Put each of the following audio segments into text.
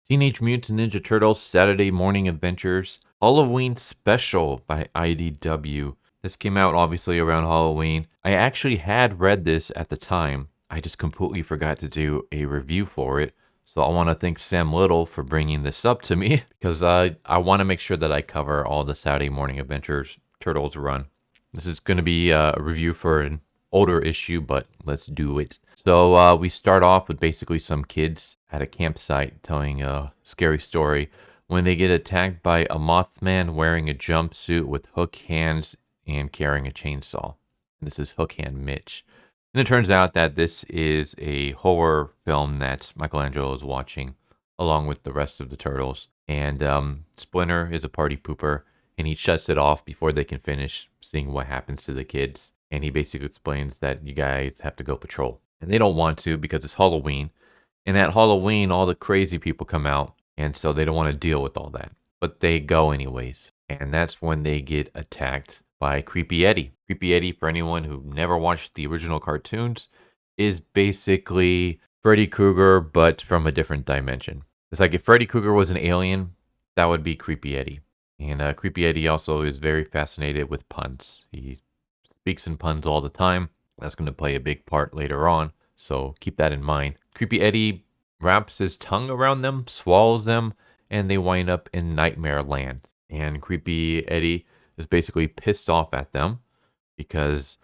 Teenage Mutant Ninja Turtles Saturday Morning Adventures Halloween Special by IDW. This came out obviously around Halloween. I actually had read this at the time. I just completely forgot to do a review for it. So I want to thank Sam Little for bringing this up to me because I want to make sure that I cover all the Saturday Morning Adventures Turtles run. This is going to be a review for an older issue, but let's do it. So we start off with basically some kids at a campsite telling a scary story when they get attacked by a Mothman wearing a jumpsuit with hook hands and carrying a chainsaw. This is Hook Hand Mitch. And it turns out that this is a horror film that Michelangelo is watching along with the rest of the turtles. And Splinter is a party pooper, and he shuts it off before they can finish seeing what happens to the kids. And he basically explains that you guys have to go patrol. And they don't want to because it's Halloween. And at Halloween, all the crazy people come out. And so they don't want to deal with all that. But they go anyways. And that's when they get attacked by Creepy Eddie. Creepy Eddie, for anyone who never watched the original cartoons, is basically Freddy Kruger, but from a different dimension. It's like if Freddy Kruger was an alien, that would be Creepy Eddie. And Creepy Eddie also is very fascinated with puns. He speaks in puns all the time. That's going to play a big part later on, so keep that in mind. Creepy Eddie wraps his tongue around them, swallows them, and they wind up in Nightmare Land. And Creepy Eddie is basically pissed off at them because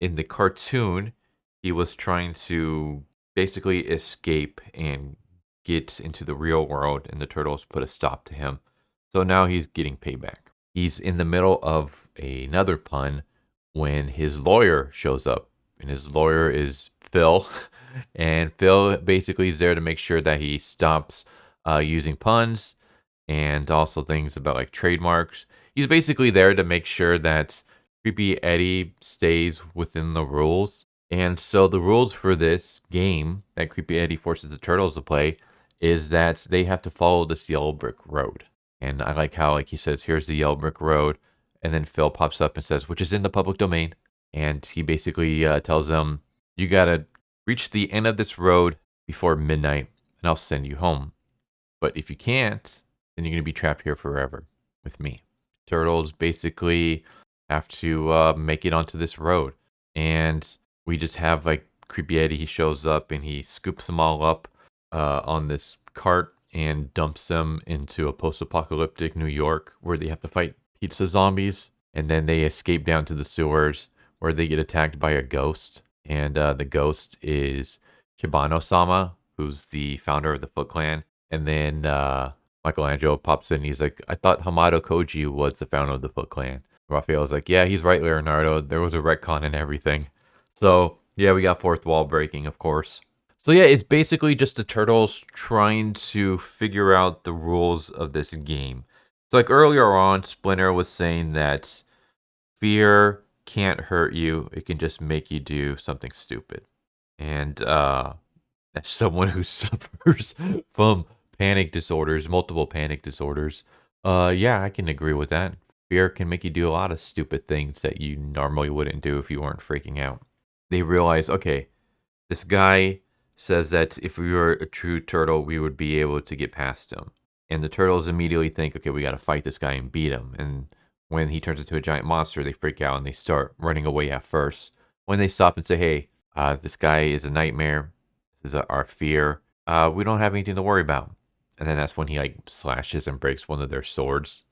in the cartoon, he was trying to basically escape and get into the real world, and the turtles put a stop to him. So now he's getting payback. He's in the middle of another pun when his lawyer shows up, and his lawyer is Phil, and Phil basically is there to make sure that he stops using puns and also things about like trademarks. He's basically there to make sure that Creepy Eddie stays within the rules. And so the rules for this game that Creepy Eddie forces the turtles to play is that they have to follow this yellow brick road. And I like how he says, here's the yellow brick road. And then Phil pops up and says, which is in the public domain. And he basically tells them, you got to reach the end of this road before midnight, and I'll send you home. But if you can't, then you're going to be trapped here forever with me. Turtles basically have to make it onto this road. And we just have like Creepy Eddie, he shows up and he scoops them all up on this cart and dumps them into a post-apocalyptic New York where they have to fight pizza zombies, and then they escape down to the sewers where they get attacked by a ghost, and the ghost is Kibano-sama, who's the founder of the Foot Clan. And then Michelangelo pops in, he's like, I thought Hamato Koji was the founder of the Foot Clan. Raphael's like, yeah, he's right, Leonardo, there was a retcon and everything. So yeah, we got fourth wall breaking, of course. So yeah, it's basically just the turtles trying to figure out the rules of this game. So like earlier on, Splinter was saying that fear can't hurt you. It can just make you do something stupid. And as someone who suffers from panic disorders, multiple panic disorders, yeah, I can agree with that. Fear can make you do a lot of stupid things that you normally wouldn't do if you weren't freaking out. They realize, okay, this guy says that if we were a true turtle, we would be able to get past him. And the turtles immediately think, okay, we got to fight this guy and beat him. And when he turns into a giant monster, they freak out and they start running away at first. When they stop and say, hey, this guy is a nightmare. This is our fear. We don't have anything to worry about. And then that's when he like slashes and breaks one of their swords.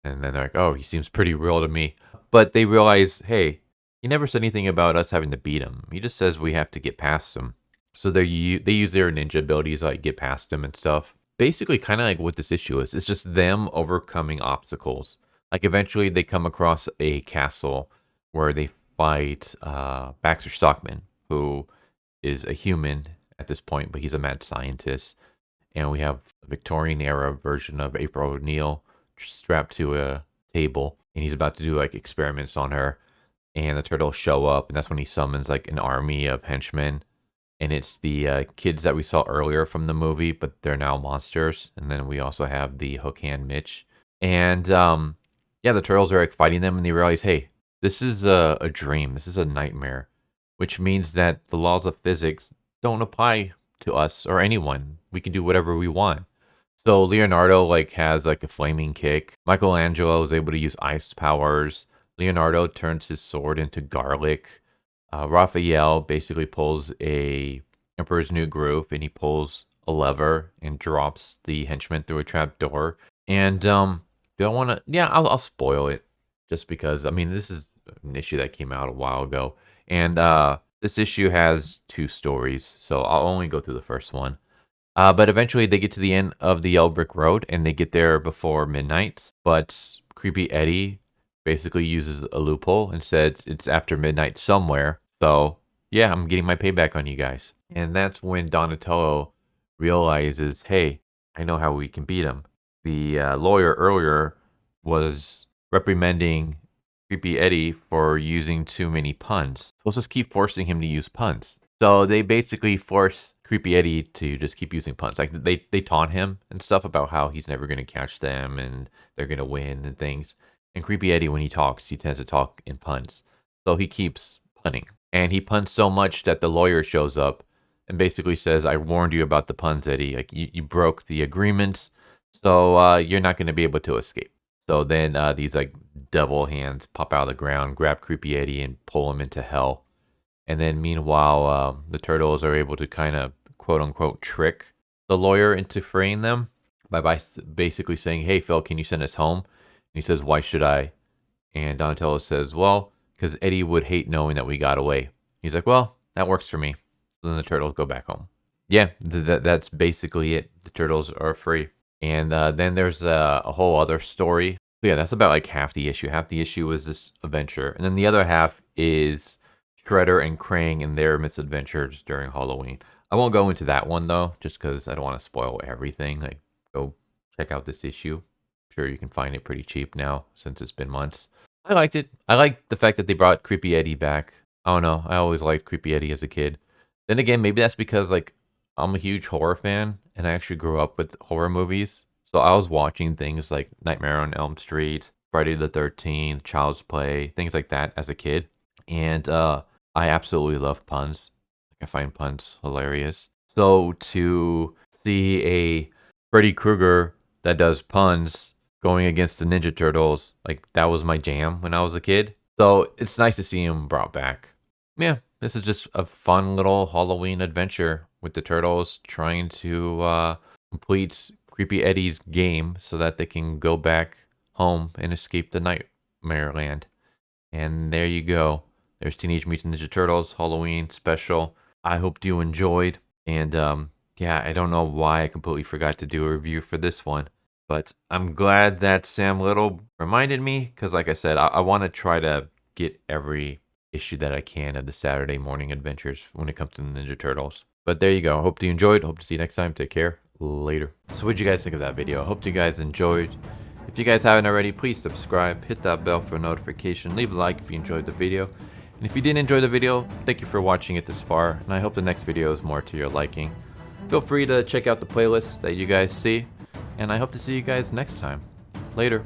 And then they're like, oh, he seems pretty real to me. But they realize, hey, he never said anything about us having to beat him. He just says we have to get past him. So they use their ninja abilities to like get past him and stuff. Basically, kind of like what this issue is. It's just them overcoming obstacles. Like eventually they come across a castle where they fight Baxter Stockman, who is a human at this point, but he's a mad scientist. And we have a Victorian era version of April O'Neil strapped to a table, and he's about to do like experiments on her. And the turtles show up, and that's when he summons like an army of henchmen. And it's the kids that we saw earlier from the movie, but they're now monsters. And then we also have the Hook Hand Mitch. And yeah, the turtles are like fighting them, and they realize, hey, this is a dream. This is a nightmare, which means that the laws of physics don't apply to us or anyone. We can do whatever we want. So Leonardo like has like a flaming kick. Michelangelo is able to use ice powers. Leonardo turns his sword into garlic. Raphael basically pulls a Emperor's New Groove, and he pulls a lever and drops the henchman through a trap door. And do I want to? Yeah, I'll spoil it just because. I mean, this is an issue that came out a while ago, and this issue has 2 stories, so I'll only go through the first one. But eventually they get to the end of the Yellow Brick Road and they get there before midnight. But Creepy Eddie basically uses a loophole and says it's after midnight somewhere. So yeah, I'm getting my payback on you guys. And that's when Donatello realizes, hey, I know how we can beat him. The lawyer earlier was reprimanding Creepy Eddie for using too many puns. So let's just keep forcing him to use puns. So they basically force Creepy Eddie to just keep using puns. Like they taunt him and stuff about how he's never going to catch them and they're going to win and things. And Creepy Eddie, when he talks, he tends to talk in puns. So he keeps punning. And he puns so much that the lawyer shows up and basically says, I warned you about the puns, Eddie. Like you broke the agreements. So you're not going to be able to escape. So then these like devil hands pop out of the ground, grab Creepy Eddie and pull him into hell. And then meanwhile, the turtles are able to kind of quote unquote trick the lawyer into freeing them by basically saying, hey, Phil, can you send us home? And he says, why should I? And Donatello says, well, because Eddie would hate knowing that we got away. He's like, well, that works for me. So then the turtles go back home. Yeah, that's basically it. The turtles are free. And then there's a whole other story. So yeah, that's about like half the issue. Half the issue is this adventure. And then the other half is Shredder and Krang and their misadventures during Halloween. I won't go into that one though, just because I don't want to spoil everything. Like, go check out this issue. I'm sure you can find it pretty cheap now since it's been months. I liked it. I liked the fact that they brought Creepy Eddie back. I don't know. I always liked Creepy Eddie as a kid. Then again, maybe that's because like I'm a huge horror fan and I actually grew up with horror movies. So I was watching things like Nightmare on Elm Street, Friday the 13th, Child's Play, things like that as a kid. And I absolutely love puns. I find puns hilarious. So to see a Freddy Krueger that does puns going against the Ninja Turtles, like that was my jam when I was a kid. So it's nice to see him brought back. Yeah, this is just a fun little Halloween adventure with the Turtles trying to complete Creepy Eddie's game so that they can go back home and escape the Nightmare Land. And there you go. There's Teenage Mutant Ninja Turtles Halloween special. I hope you enjoyed. And yeah, I don't know why I completely forgot to do a review for this one. But I'm glad that Sam Little reminded me. Because like I said, I want to try to get every issue that I can of the Saturday morning adventures when it comes to the Ninja Turtles. But there you go. I hope you enjoyed. Hope to see you next time. Take care. Later. So what'd you guys think of that video? I hope you guys enjoyed. If you guys haven't already, please subscribe. Hit that bell for a notification. Leave a like if you enjoyed the video. And if you didn't enjoy the video, thank you for watching it this far, and I hope the next video is more to your liking. Feel free to check out the playlist that you guys see, and I hope to see you guys next time. Later.